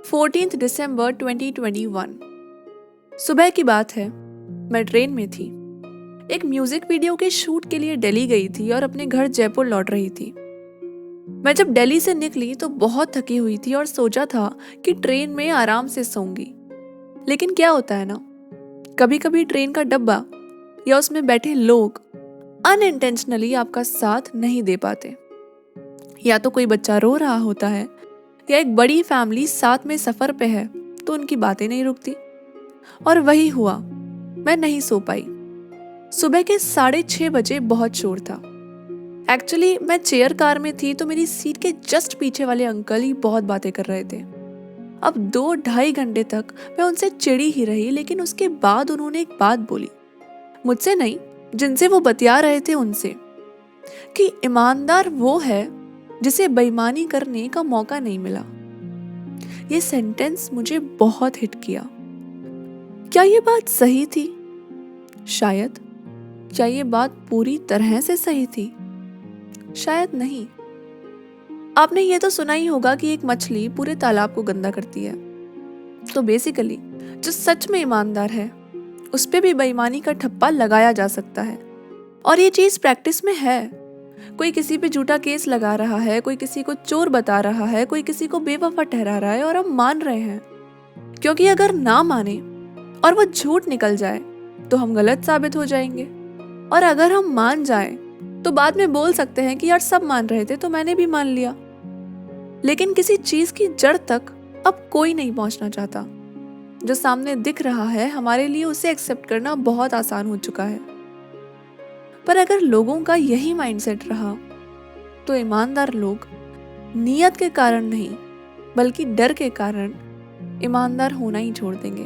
14 दिसंबर 2021। सुबह की बात है। मैं ट्रेन में थी। एक म्यूजिक वीडियो के शूट के लिए दिल्ली गई थी और अपने घर जयपुर लौट रही थी। मैं जब दिल्ली से निकली तो बहुत थकी हुई थी और सोचा था कि ट्रेन में आराम से सोऊंगी। लेकिन क्या होता है ना, कभी कभी ट्रेन का डब्बा या उसमें बैठे लोग अनइंटेंशनली आपका साथ नहीं दे पाते। या तो कोई बच्चा रो रहा होता है या एक बड़ी फैमिली साथ में सफर पे है तो उनकी बातें नहीं रुकती। और वही हुआ, मैं नहीं सो पाई। सुबह के 6:30 बजे बहुत शोर था। एक्चुअली मैं चेयर कार में थी तो मेरी सीट के जस्ट पीछे वाले अंकल ही बहुत बातें कर रहे थे। अब 2-2.5 घंटे तक मैं उनसे चिड़ी ही रही, लेकिन उसके बाद उन्होंने एक बात बोली, मुझसे नहीं, जिनसे वो बतिया रहे थे उनसे, कि ईमानदार वो है जिसे बेईमानी करने का मौका नहीं मिला। ये सेंटेंस मुझे बहुत हिट किया। क्या ये बात सही थी? शायद। क्या ये बात पूरी तरह से सही थी? शायद नहीं। आपने ये तो सुना ही होगा कि एक मछली पूरे तालाब को गंदा करती है। तो बेसिकली जो सच में ईमानदार है उस पे भी बेईमानी का ठप्पा लगाया जा सकता है। और ये चीज प्रैक्टिस में है। कोई किसी पे झूठा केस लगा रहा है, कोई किसी को चोर बता रहा है, कोई किसी को बेवफा ठहरा रहा है और हम मान रहे हैं। क्योंकि अगर ना माने और वो झूठ निकल जाए तो हम गलत साबित हो जाएंगे। और अगर हम मान जाएं तो बाद में बोल सकते हैं कि यार सब मान रहे थे तो मैंने भी मान लिया। लेकिन किसी चीज की जड़ तक अब कोई नहीं पहुंचना चाहता। जो सामने दिख रहा है हमारे लिए उसे एक्सेप्ट करना बहुत आसान हो चुका है। पर अगर लोगों का यही माइंडसेट रहा तो ईमानदार लोग नीयत के कारण नहीं बल्कि डर के कारण ईमानदार होना ही छोड़ देंगे।